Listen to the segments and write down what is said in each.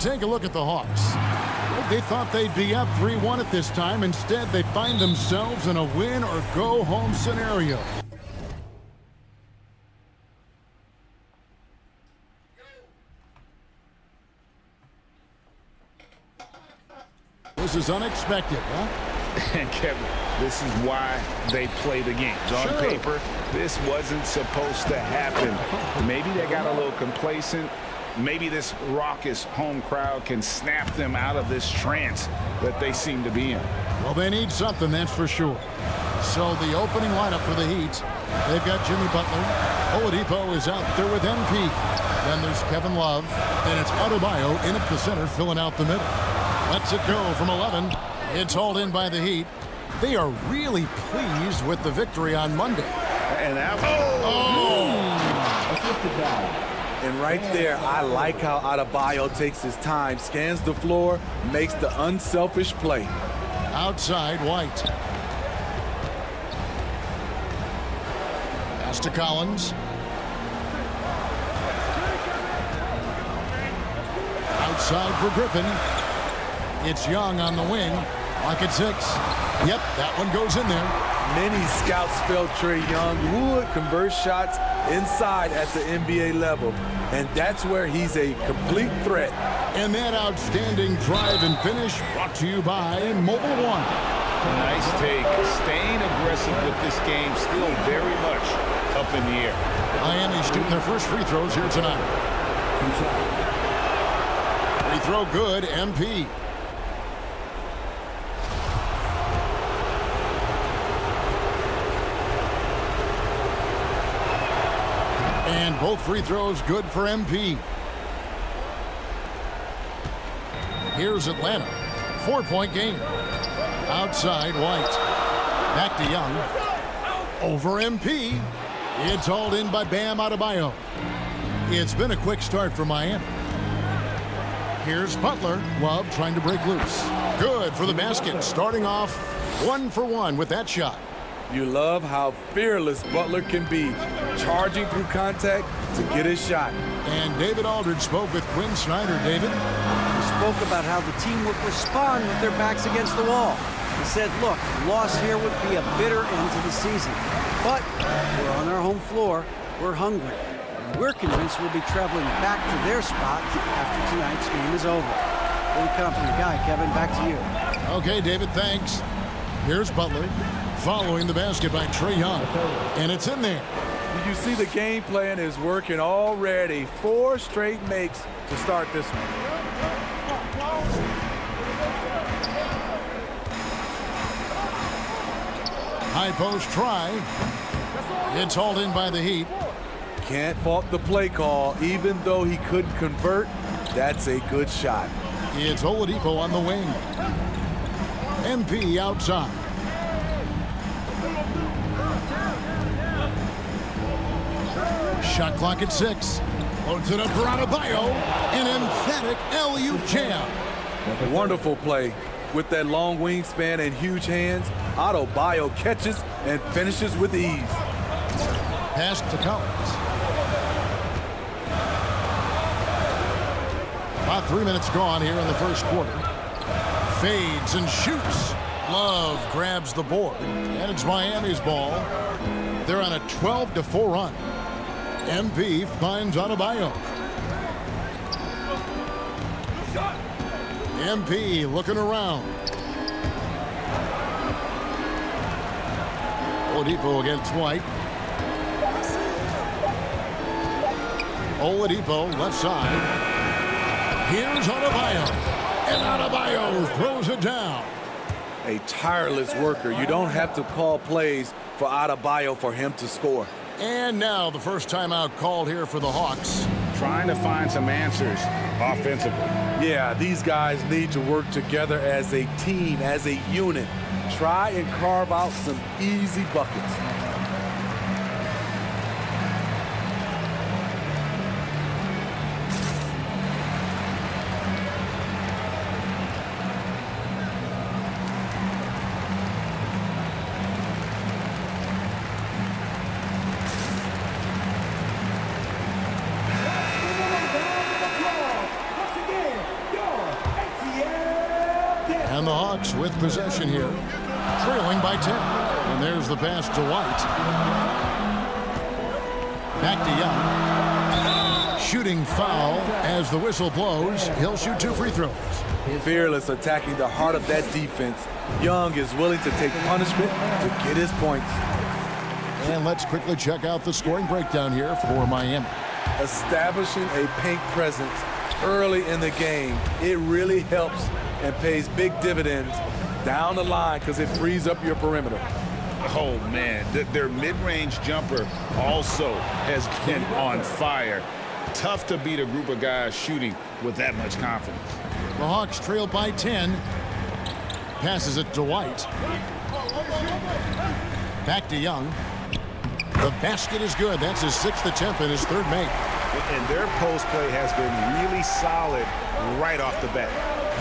take a look at the Hawks. They thought they'd be up 3-1 at this time. Instead, they find themselves in a win or go home scenario. This is unexpected, huh? And Kevin, this is why they play the games. On paper, this wasn't supposed to happen. Maybe they got a little complacent. Maybe this raucous home crowd can snap them out of this trance that they seem to be in. Well, they need something, that's for sure. So the opening lineup for the Heat, they've got Jimmy Butler. Oladipo is out there with MP. Then there's Kevin Love. And it's Adebayo in at the center, filling out the middle. Lets it go from 11. It's hauled in by the Heat. They are really pleased with the victory on Monday. And that And right there, I like how Adebayo takes his time, scans the floor, makes the unselfish play. Outside, White. Pass to Collins. Outside for Griffin. It's Young on the wing. Clock at 6. Yep, that one goes in there. Many scouts felt Trae Young would convert shots inside at the NBA level, and that's where he's a complete threat. And that outstanding drive and finish brought to you by Mobile One. nice take. Staying aggressive with this game, still very much up in the air. Miami shooting their first free throws here tonight. Free throw good, MP. And both free throws good for MP. Here's Atlanta. 4-point game. Outside, White. Back to Young. Over MP. It's hauled in by Bam Adebayo. It's been a quick start for Miami. Here's Butler. Love trying to break loose. Good for the basket. Starting off 1 for 1 with that shot. You love how fearless Butler can be, charging through contact to get his shot. And David Aldridge spoke with Quinn Snyder. David? He spoke about how the team would respond with their backs against the wall. He said, look, loss here would be a bitter end to the season. But we're on our home floor. We're hungry. And we're convinced we'll be traveling back to their spot after tonight's game is over. Really confident guy, Kevin. Back to you. Okay, David, thanks. Here's Butler. Following the basket by Trae Young. And it's in there. You see the game plan is working already. 4 straight makes to start this one. High post try. It's hauled in by the Heat. Can't fault the play call. Even though he couldn't convert, that's a good shot. It's Oladipo on the wing. MP outside. Shot clock at 6. Loads it up for Adebayo. An emphatic LU jam. Wonderful play. With that long wingspan and huge hands, Adebayo catches and finishes with ease. Pass to Collins. About 3 minutes gone here in the first quarter. Fades and shoots. Love grabs the board. And it's Miami's ball. They're on a 12-4 run. MP finds Adebayo. MP looking around. Oladipo against White. Oladipo left side. Here's Adebayo. And Adebayo throws it down. A tireless worker. You don't have to call plays for Adebayo for him to score. And now the first timeout called here for the Hawks. Trying to find some answers offensively. Yeah, these guys need to work together as a team, as a unit. Try and carve out some easy buckets. Hawks with possession here, trailing by 10. And there's the pass to White. Back to Young. Shooting foul as the whistle blows. He'll shoot 2 free throws. Fearless attacking the heart of that defense. Young is willing to take punishment to get his points. And let's quickly check out the scoring breakdown here for Miami. Establishing a paint presence early in the game, it really helps and pays big dividends down the line because it frees up your perimeter. Oh, man, their mid-range jumper also has been on fire. Tough to beat a group of guys shooting with that much confidence. The Hawks trail by 10. Passes it to White. Back to Young. The basket is good. That's his 6th attempt and his 3rd make. And their post play has been really solid right off the bat.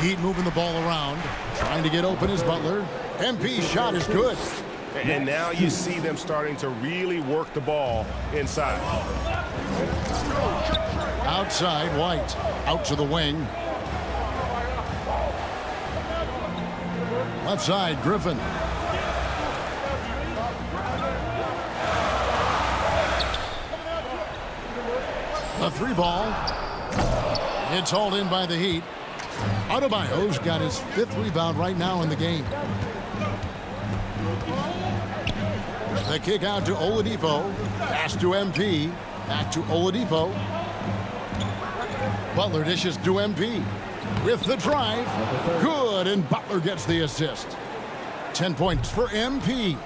Heat moving the ball around. Trying to get open is Butler. MP's shot is good. And now you see them starting to really work the ball inside. Outside, White. Out to the wing. Left side, Griffin. The 3 ball. It's hauled in by the Heat. Adebayo's got his 5th rebound right now in the game. The kick out to Oladipo. Pass to MP. Back to Oladipo. Butler dishes to MP. With the drive. Good, and Butler gets the assist. 10 points for MP.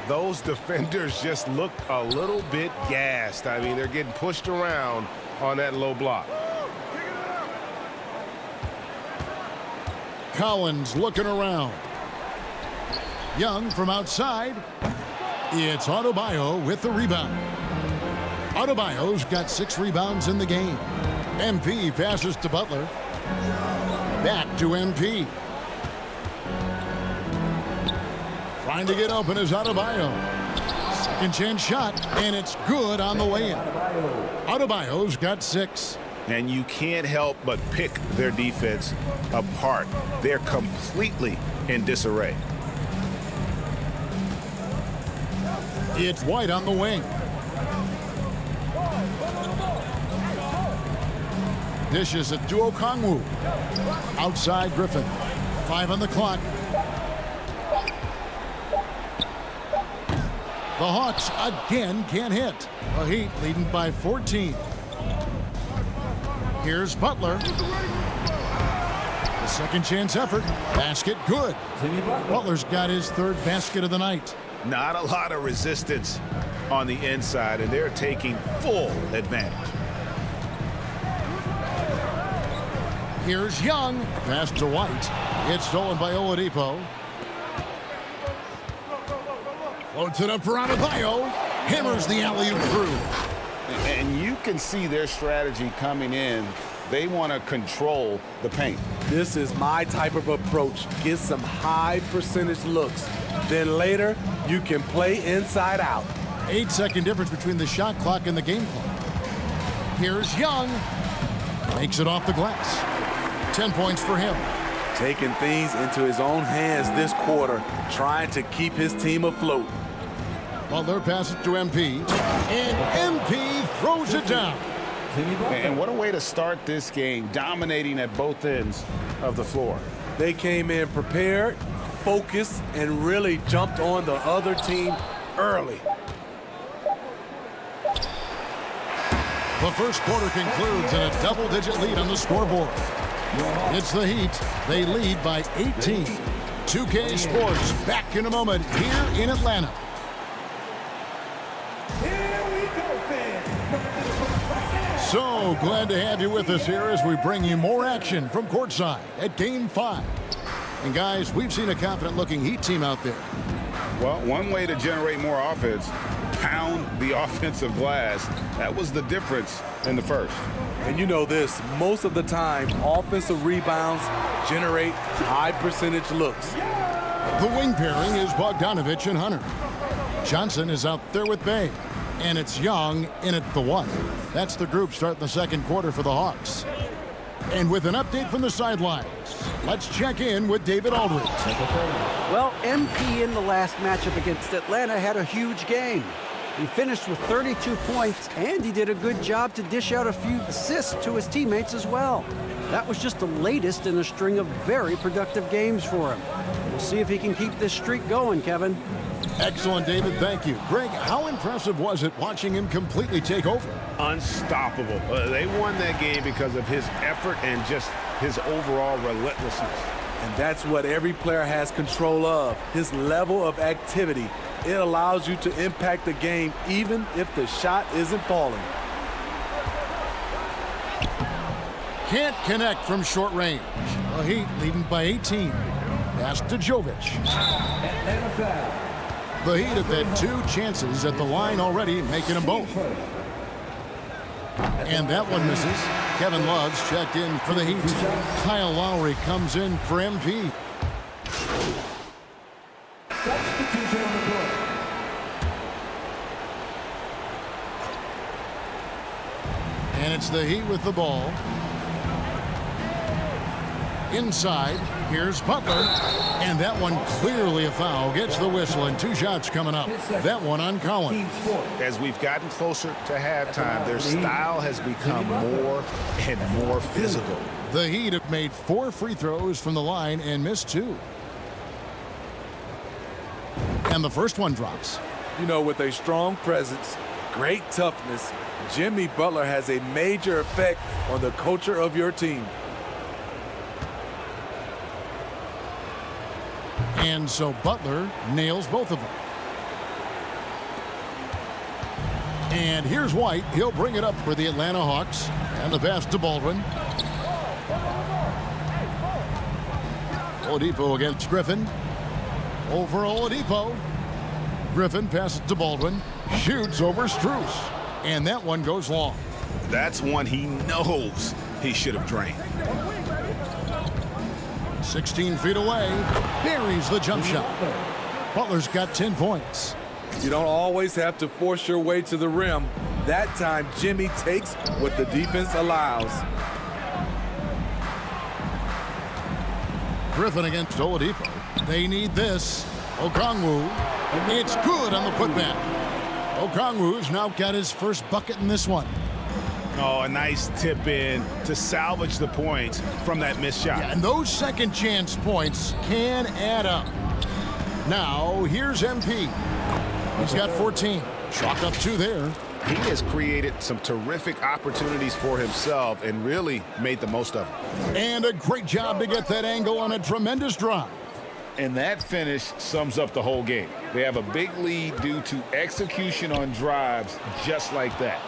Those defenders just look a little bit gassed. I mean, they're getting pushed around on that low block. Collins looking around. Young from outside. It's Adebayo with the rebound. Adebayo's got 6 rebounds in the game. MP passes to Butler. Back to MP. Trying to get open is Adebayo. 2nd chance shot, and it's good on the way in. Adebayo's got 6. And you can't help but pick their defense apart. They're completely in disarray. It's White on the wing. Dishes it to Okongwu. Outside Griffin. 5 on the clock. The Hawks again can't hit. The Heat leading by 14. Here's Butler. The 2nd chance effort. Basket good. Butler's got his 3rd basket of the night. Not a lot of resistance on the inside, and they're taking full advantage. Here's Young. Pass to White. It's stolen by Oladipo. Floats it up for Adebayo. Hammers the alley-oop through. And you can see their strategy coming in. They want to control the paint. This is my type of approach. Get some high percentage looks. Then later, you can play inside out. 8-second difference between the shot clock and the game clock. Here's Young. Makes it off the glass. 10 points for him. Taking things into his own hands this quarter, trying to keep his team afloat. Butler passes to MP. And MP throws it down. And what a way to start this game, dominating at both ends of the floor. They came in prepared, focused, and really jumped on the other team early. The first quarter concludes in a double-digit lead on the scoreboard. It's the Heat. They lead by 18. 2K Sports back in a moment here in Atlanta. So glad to have you with us here as we bring you more action from courtside at Game 5. And guys, we've seen a confident-looking Heat team out there. Well, one way to generate more offense, pound the offensive glass. That was the difference in the first. And you know this, most of the time, offensive rebounds generate high percentage looks. The wing pairing is Bogdanovich and Hunter. Johnson is out there with Bay. And it's Young in at the 1. That's the group starting the second quarter for the Hawks. And with an update from the sidelines, Let's check in with David Aldridge. Well, MP in the last matchup against Atlanta had a huge game. He finished with 32 points, and he did a good job to dish out a few assists to his teammates as well. That was just the latest in a string of very productive games for him. We'll see if he can keep this streak going, Kevin. Excellent, David. Thank you. Greg, how impressive was it watching him completely take over? Unstoppable. They won that game because of his effort and just his overall relentlessness. And that's what every player has control of, his level of activity. It allows you to impact the game even if the shot isn't falling. Can't connect from short range. The Heat leading by 18. Pass to Jovic. The Heat have had 2 chances at the line already, making them both. And that one misses. Kevin Love's checked in for the Heat. Kyle Lowry comes in for MP. And it's the Heat with the ball. Inside, here's Butler. And that one clearly a foul. Gets the whistle and 2 shots coming up. That one on Collins. As we've gotten closer to halftime, their style has become more and more physical. The Heat have made 4 free throws from the line and missed 2. And the first one drops. You know, with a strong presence, great toughness, Jimmy Butler has a major effect on the culture of your team. And so Butler nails both of them. And here's White. He'll bring it up for the Atlanta Hawks. And the pass to Baldwin. Oladipo against Griffin. Over Oladipo. Griffin passes to Baldwin. Shoots over Strus. And that one goes long. That's one he knows he should have drained. 16 feet away. Buries the jump shot. Butler's got 10 points. You don't always have to force your way to the rim. That time, Jimmy takes what the defense allows. Griffin against Oladipo. They need this. Okongwu. It's good on the putback. Okongwu's now got his first bucket in this one. Oh, a nice tip in to salvage the points from that missed shot. Yeah, and those second chance points can add up. Now, here's MP. He's got 14. Chalk up 2 there. He has created some terrific opportunities for himself and really made the most of them. And a great job to get that angle on a tremendous drive. And that finish sums up the whole game. They have a big lead due to execution on drives just like that.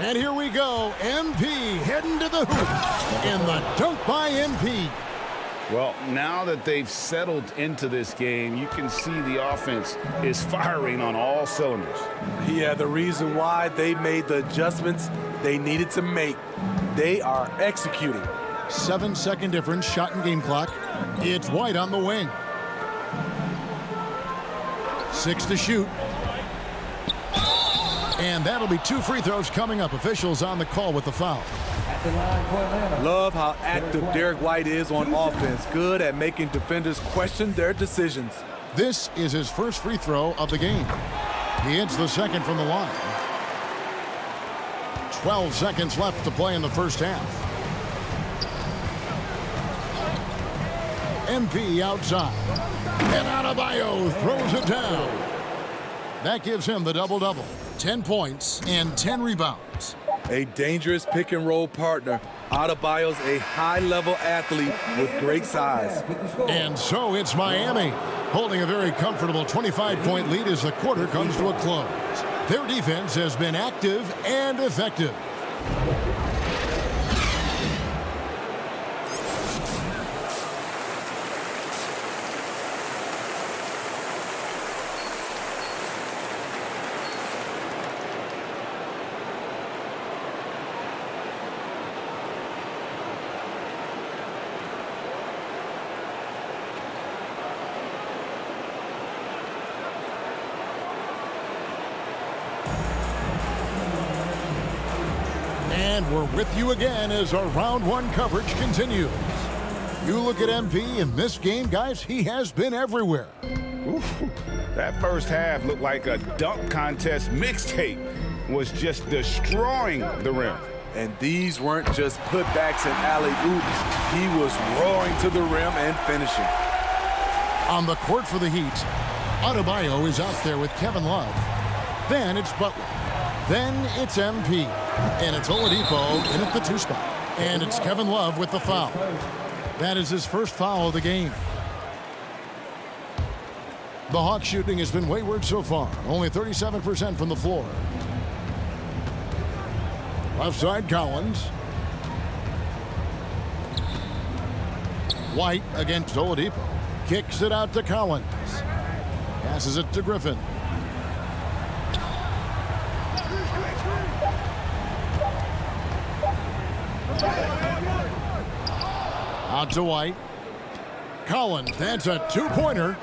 And here we go. MP heading to the hoop. And the dunk by MP. Well, now that they've settled into this game, you can see the offense is firing on all cylinders. Yeah, the reason why they made the adjustments they needed to make. They are executing. 7-second difference, shot and game clock. It's White on the wing. 6 to shoot. And that'll be 2 free throws coming up. Officials on the call with the foul. Love how active Derek White is on offense. Good at making defenders question their decisions. This is his first free throw of the game. He hits the second from the line. 12 seconds left to play in the first half. MP outside. And Adebayo throws it down. That gives him the double-double. 10 points and 10 rebounds. A dangerous pick-and-roll partner. Adebayo's a high-level athlete with great size. And so it's Miami, holding a very comfortable 25-point lead as the quarter comes to a close. Their defense has been active and effective. And we're with you again as our round 1 coverage continues. You look at MP in this game, guys, he has been everywhere. Ooh, that first half looked like a dunk contest mixtape. Was just destroying the rim. And these weren't just putbacks and alley-oops. He was roaring to the rim and finishing. On the court for the Heat, Adebayo is out there with Kevin Love. Then it's Butler. Then it's MP. And it's Oladipo in at the 2 spot. And it's Kevin Love with the foul. That is his first foul of the game. The Hawks shooting has been wayward so far. Only 37% from the floor. Left side, Collins. White against Oladipo. Kicks it out to Collins. Passes it to Griffin. Out to White. Collins, that's a 2-pointer.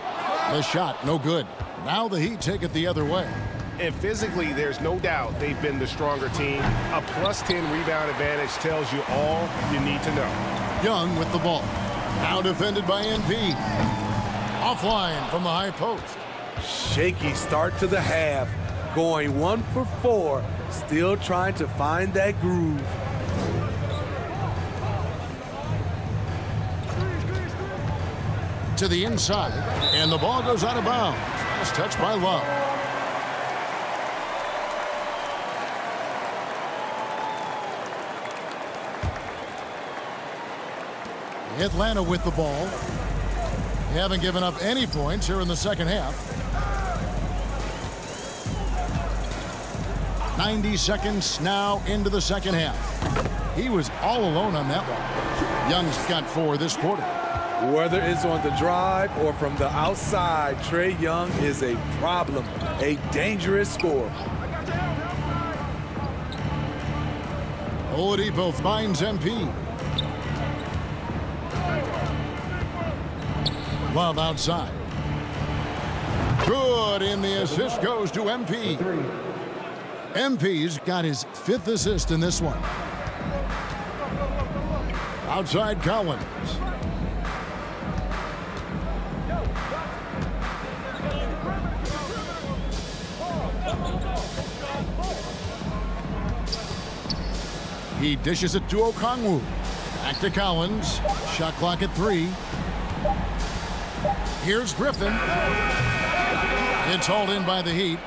The shot, no good. Now the Heat take it the other way. And physically, there's no doubt they've been the stronger team. A +10 rebound advantage tells you all you need to know. Young with the ball. Now defended by NP. Offline from the high post. Shaky start to the half. Going 1 for 4. Still trying to find that groove. To the inside. And the ball goes out of bounds. Last touch by Love. Atlanta with the ball. They haven't given up any points here in the second half. 90 seconds now into the second half. He was all alone on that one. Young's got 4 this quarter. Whether it's on the drive or from the outside, Trae Young is a problem, a dangerous scorer. Oladipo finds MP. Love outside. Good, and the assist goes to MP. MP's got his 5th assist in this one. Outside Collins. He dishes it to Okongwu. Back to Collins. Shot clock at 3. Here's Griffin. It's hauled in by the Heat.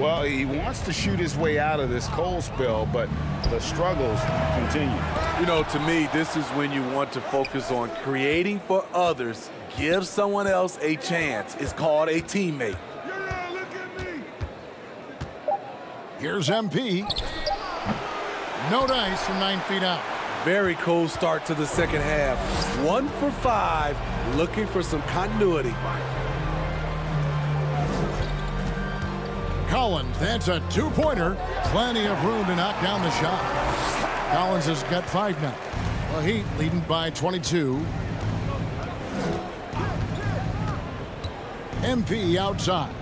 Well, he wants to shoot his way out of this cold spell, but the struggles continue. You know, to me, this is when you want to focus on creating for others. Give someone else a chance. It's called a teammate. Here's MP. No dice from 9 feet out. Very cold start to the second half. 1 for 5, looking for some continuity. Collins, that's a 2-pointer. Plenty of room to knock down the shot. Collins has got 5 now. The Heat leading by 22. MP outside.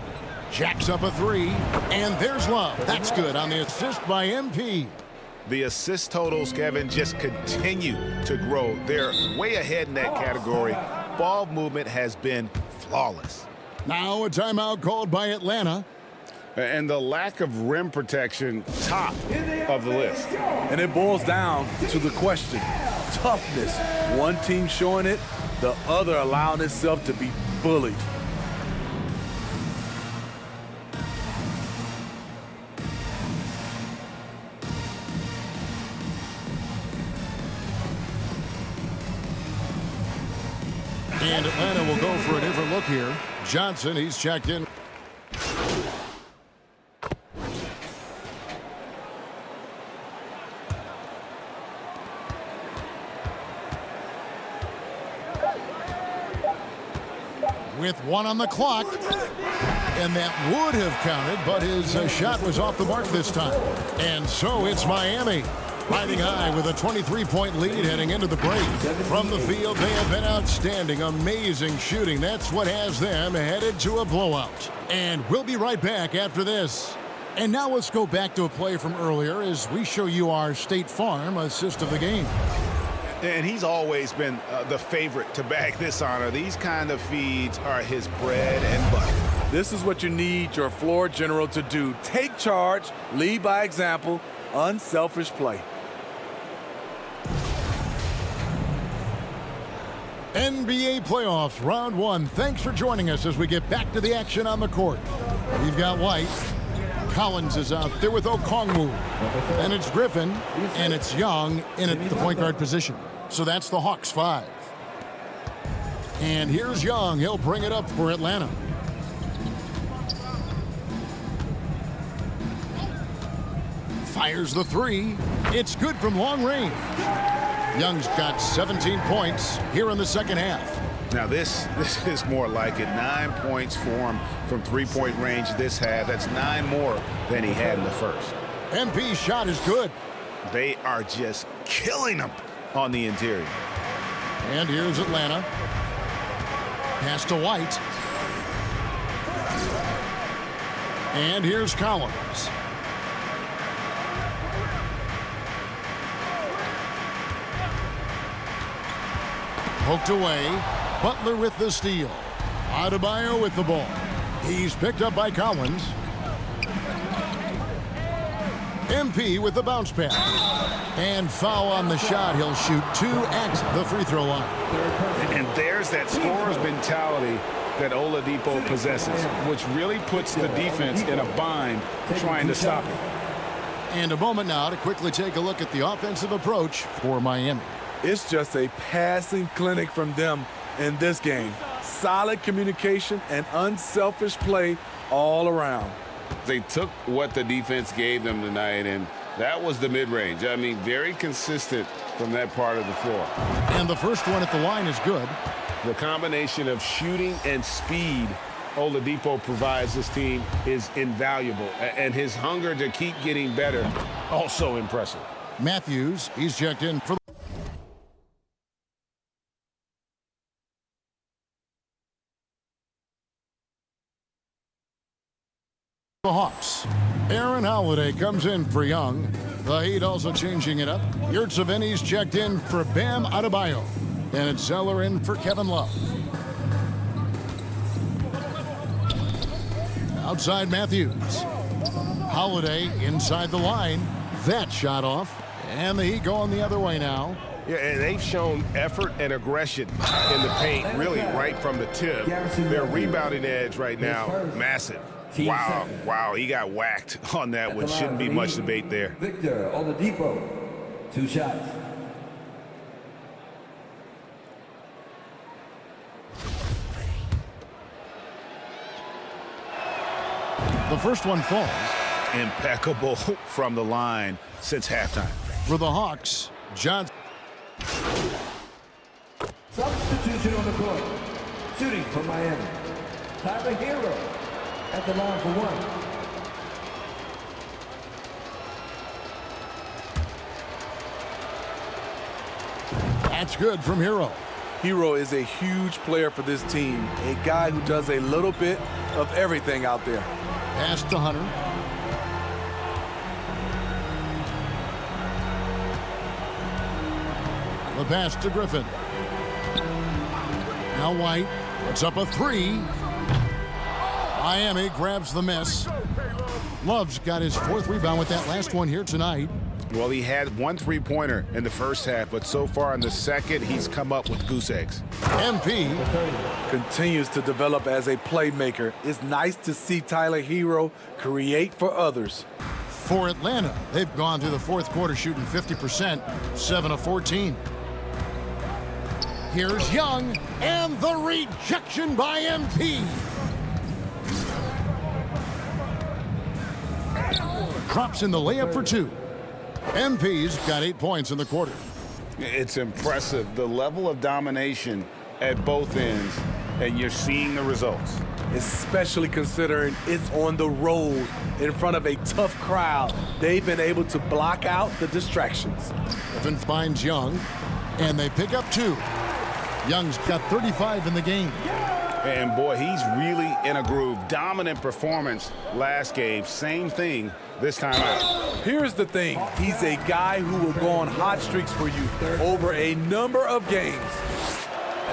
Jacks up a 3. And there's Love. That's good on the assist by MP. The assist totals, Kevin, just continue to grow. They're way ahead in that category. Ball movement has been flawless. Now a timeout called by Atlanta. And the lack of rim protection, top of the list. And it boils down to the question. Toughness. One team showing it, the other allowing itself to be bullied. And Atlanta will go for a different look here. Johnson, he's checked in. With 1 on the clock. And that would have counted, but his shot was off the mark this time. And so it's Miami. Riding high with a 23-point lead heading into the break. From the field, they have been outstanding. Amazing shooting. That's what has them headed to a blowout. And we'll be right back after this. And now let's go back to a play from earlier as we show you our State Farm assist of the game. And he's always been the favorite to bag this honor. These kind of feeds are his bread and butter. This is what you need your floor general to do. Take charge, lead by example, unselfish play. NBA playoffs, round one. Thanks for joining us as we get back to the action on the court. We've got White. Collins is out there with Okongwu. And it's Griffin, and it's Young in at the point guard position. So that's the Hawks 5. And here's Young. He'll bring it up for Atlanta. Fires the three. It's good from long range. Young's got 17 points here in the second half. Now this is more like it. 9 points for him from three-point range this half. That's 9 more than he had in the first. MP's shot is good. They are just killing him on the interior. And here's Atlanta. Pass to White. And here's Collins. Poked away. Butler with the steal. Adebayo with the ball. He's picked up by Collins. MP with the bounce pass. And foul on the shot. He'll shoot 2 at the free throw line. And there's that scorer's mentality that Oladipo possesses, which really puts the defense in a bind trying to stop him. And a moment now to quickly take a look at the offensive approach for Miami. It's just a passing clinic from them in this game. Solid communication and unselfish play all around. They took what the defense gave them tonight, and that was the mid-range. I mean, very consistent from that part of the floor. And the first one at the line is good. The combination of shooting and speed Oladipo provides this team is invaluable, and his hunger to keep getting better, also impressive. Matthews, he's checked in for the Hawks. Aaron Holiday comes in for Young. The Heat also changing it up. Yurtseven's checked in for Bam Adebayo. And it's Zeller in for Kevin Love. Outside Matthews. Holiday inside the line. That shot off. And the Heat going the other way now. Yeah, and they've shown effort and aggression in the paint really right from the tip. Their rebounding edge right now, massive. Wow, he got whacked on that one. Shouldn't be much debate there. Victor Oladipo, 2 shots. The first one falls. Impeccable from the line since halftime. For the Hawks, Johnson. Substitution on the court. Shooting for Miami. Tyler Hero at the line for 1. That's good from Hero. Hero is a huge player for this team. A guy who does a little bit of everything out there. Pass to Hunter. The pass to Griffin. Now White puts up a 3. Miami grabs the miss. Love's got his 4th rebound with that last one here tonight. Well, he had 1 3-pointer in the first half, but so far in the second, he's come up with goose eggs. MP continues to develop as a playmaker. It's nice to see Tyler Hero create for others. For Atlanta, they've gone through the 4th quarter shooting 50%, 7 of 14. Here's Young, and the rejection by MP. Drops in the layup for 2. MP's got 8 points in the quarter. It's impressive, the level of domination at both ends, and you're seeing the results. Especially considering it's on the road in front of a tough crowd. They've been able to block out the distractions. Griffin finds Young, and they pick up 2. Young's got 35 in the game. And boy, he's really in a groove. Dominant performance last game. Same thing this time out. Here's the thing. He's a guy who will go on hot streaks for you over a number of games.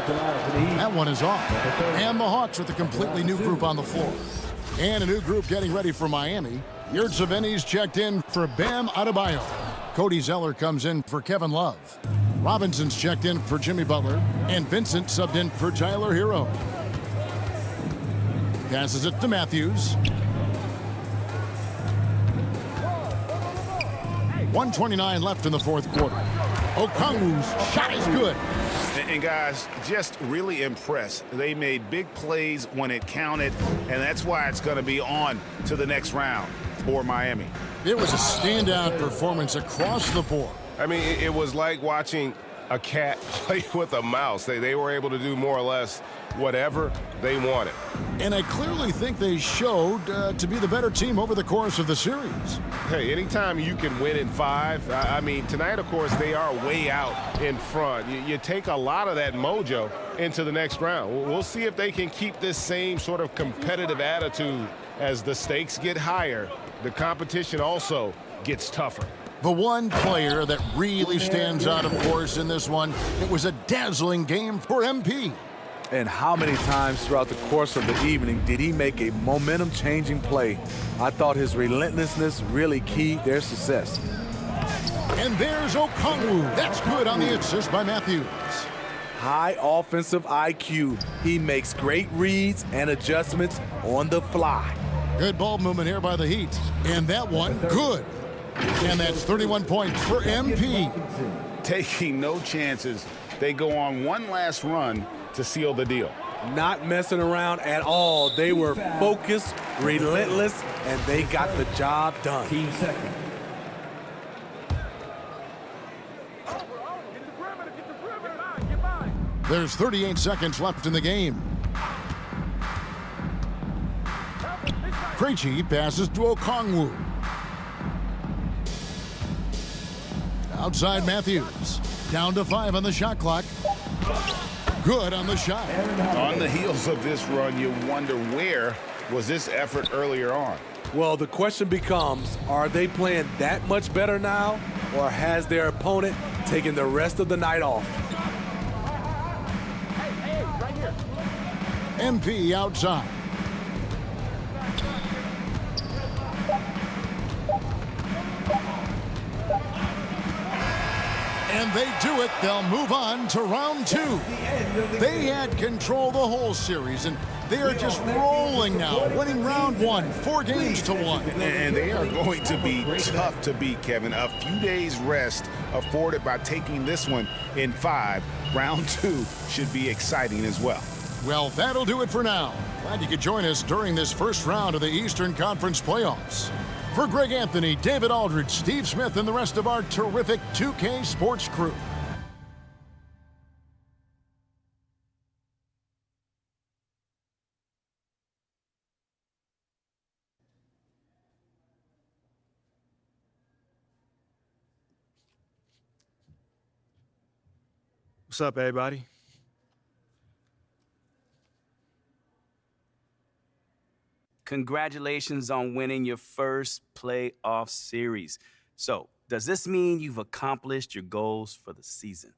That one is off. And the Hawks with a completely new group on the floor. And a new group getting ready for Miami. Yurtseven Benny's checked in for Bam Adebayo. Cody Zeller comes in for Kevin Love. Robinson's checked in for Jimmy Butler. And Vincent subbed in for Tyler Hero. Passes it to Matthews. 1:29 left in the fourth quarter. Okongwu's shot is good. And guys, just really impressed. They made big plays when it counted, and that's why it's going to be on to the next round for Miami. It was a standout performance across the board. I mean, it was like watching a cat play with a mouse. They were able to do more or less whatever they wanted. And I clearly think they showed to be the better team over the course of the series. Hey, anytime you can win in 5, I mean, tonight, of course, they are way out in front. You take a lot of that mojo into the next round. We'll see if they can keep this same sort of competitive attitude as the stakes get higher. The competition also gets tougher. The one player that really stands out, of course, in this one, it was a dazzling game for MP. And how many times throughout the course of the evening did he make a momentum-changing play? I thought his relentlessness really keyed their success. And there's Okongwu. That's good on the assist by Matthews. High offensive IQ. He makes great reads and adjustments on the fly. Good ball movement here by the Heat. And that one, good. And that's 31 points for MP. Taking no chances. They go on one last run to seal the deal. Not messing around at all. They were focused, relentless, and they got the job done. Team second. There's 38 seconds left in the game. Krejci passes to Okongwu. Outside Matthews. Down to 5 on the shot clock. Good on the shot. On the heels of this run, you wonder where was this effort earlier on? Well, the question becomes, are they playing that much better now, or has their opponent taken the rest of the night off? MP outside. And they do it. They'll move on to round 2. They had control the whole series, and they are just rolling now, winning round 1, 4 games to 1. And they are going to be tough to beat, Kevin. A few days rest afforded by taking this one in 5. Round 2 should be exciting as well. Well, that'll do it for now. Glad you could join us during this first round of the Eastern Conference playoffs. For Greg Anthony, David Aldridge, Steve Smith, and the rest of our terrific 2K Sports crew. What's up, everybody? Congratulations on winning your first playoff series. So, does this mean you've accomplished your goals for the season?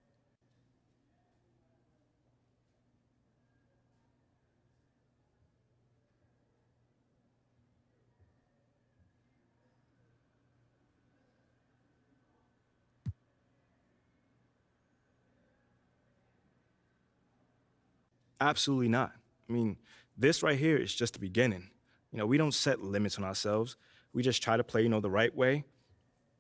Absolutely not. I mean, this right here is just the beginning. You know, we don't set limits on ourselves. We just try to play, the right way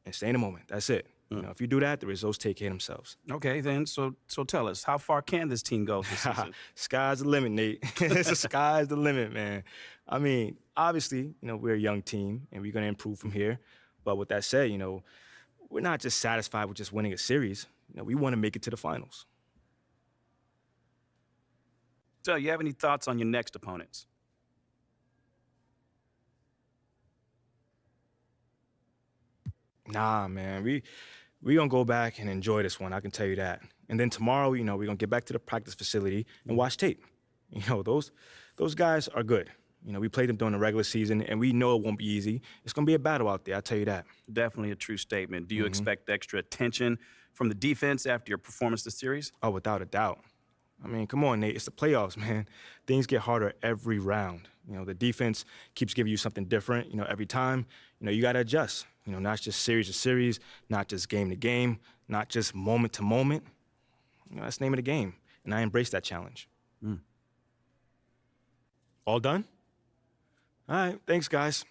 and stay in the moment. That's it. You know, if you do that, the results take care of themselves. Okay, then, so tell us, how far can this team go this season? Sky's the limit, Nate. The sky's the limit, man. I mean, obviously, we're a young team, and we're going to improve from here. But with that said, we're not just satisfied with just winning a series. We want to make it to the finals. So, you have any thoughts on your next opponents? Nah, man. We gonna go back and enjoy this one. I can tell you that. And then tomorrow, we're gonna get back to the practice facility and watch tape. Those guys are good. You know, we played them during the regular season, and we know it won't be easy. It's going to be a battle out there, I'll tell you that. Definitely a true statement. Do you expect extra attention from the defense after your performance this series? Oh, without a doubt. I mean, come on, Nate. It's the playoffs, man. Things get harder every round. You know, the defense keeps giving you something different, you know, every time. You know, you got to adjust. You know, not just series to series, not just game to game, not just moment to moment. You know, that's the name of the game, and I embrace that challenge. All done? All right, thanks, guys.